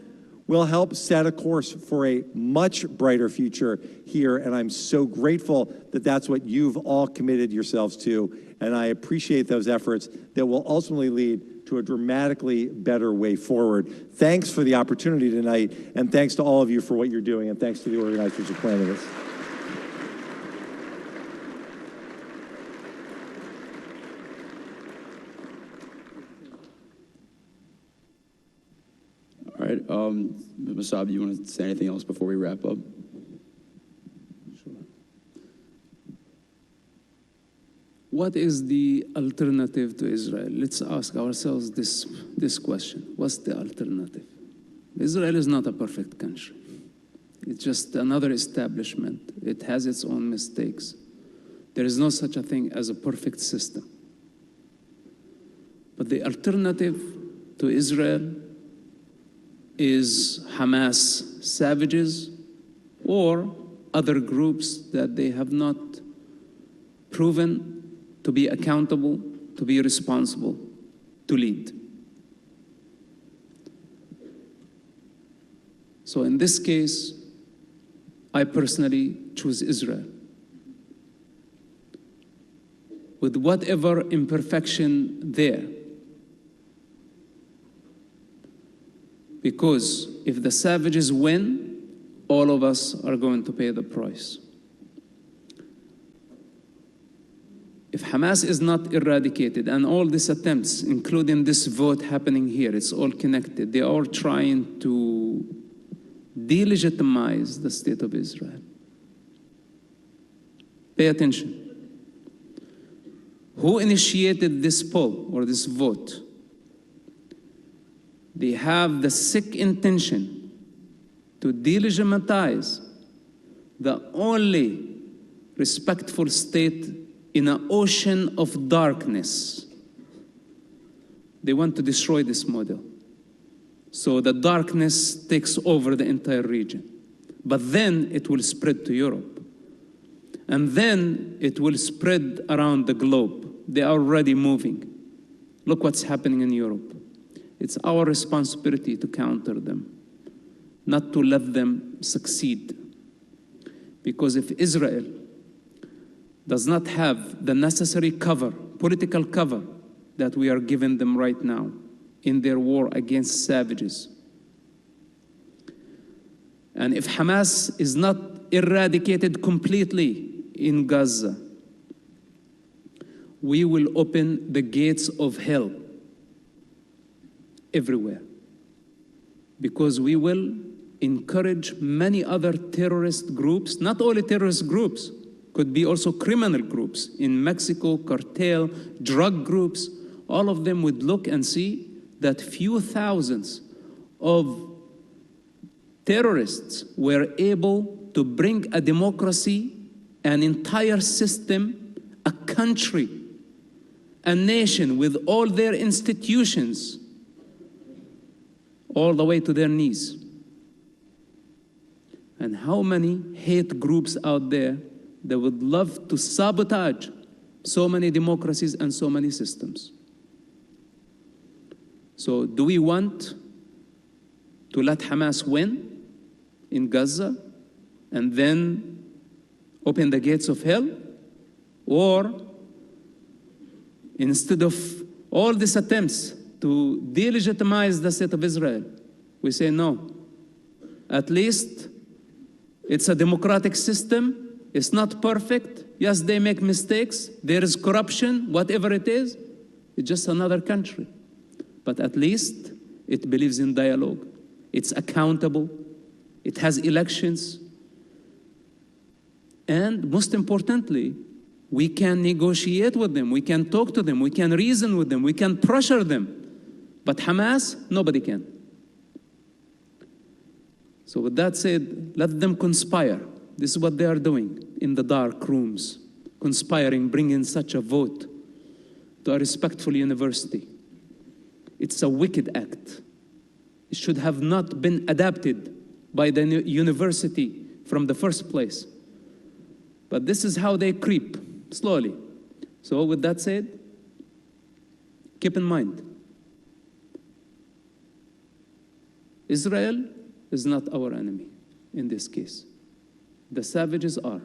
will help set a course for a much brighter future here. And I'm so grateful that that's what you've all committed yourselves to. And I appreciate those efforts that will ultimately lead to a dramatically better way forward. Thanks for the opportunity tonight, and thanks to all of you for what you're doing, and thanks to the organizers of planning this. All right, Mosab, you want to say anything else before we wrap up? What is the alternative to Israel? Let's ask ourselves this question. What's the alternative? Israel is not a perfect country. It's just another establishment. It has its own mistakes. There is no such a thing as a perfect system. But the alternative to Israel is Hamas savages or other groups that they have not proven to be accountable, to be responsible, to lead. So in this case, I personally choose Israel. With whatever imperfection there. Because if the savages win, all of us are going to pay the price. If Hamas is not eradicated, and all these attempts, including this vote happening here, it's all connected. They are trying to delegitimize the state of Israel. Pay attention. Who initiated this poll or this vote? They have the sick intention to delegitimize the only respectful state in an ocean of darkness. They want to destroy this model. So the darkness takes over the entire region. But then it will spread to Europe. And then it will spread around the globe. They are already moving. Look what's happening in Europe. It's our responsibility to counter them, not to let them succeed. Because if Israel does not have the necessary cover, political cover, that we are giving them right now in their war against savages, and if Hamas is not eradicated completely in Gaza, we will open the gates of hell everywhere. Because we will encourage many other terrorist groups, not only terrorist groups, could be also criminal groups in Mexico, cartel, drug groups. All of them would look and see that few thousands of terrorists were able to bring a democracy, an entire system, a country, a nation with all their institutions, all the way to their knees. And how many hate groups out there that would love to sabotage so many democracies and so many systems? So do we want to let Hamas win in Gaza and then open the gates of hell? Or instead of all these attempts to delegitimize the state of Israel, we say no. At least it's a democratic system. It's not perfect. Yes, they make mistakes. There is corruption, whatever it is. It's just another country. But at least it believes in dialogue. It's accountable. It has elections. And most importantly, we can negotiate with them. We can talk to them. We can reason with them. We can pressure them. But Hamas, nobody can. So with that said, let them conspire. This is what they are doing in the dark rooms, conspiring, bringing such a vote to a respectful university. It's a wicked act. It should have not been adapted by the university from the first place. But this is how they creep, slowly. So with that said, keep in mind, Israel is not our enemy in this case. The savages are.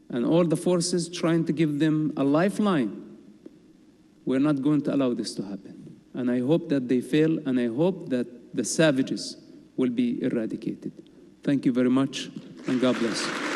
And all the forces trying to give them a lifeline, we're not going to allow this to happen. And I hope that they fail, and I hope that the savages will be eradicated. Thank you very much, and God bless.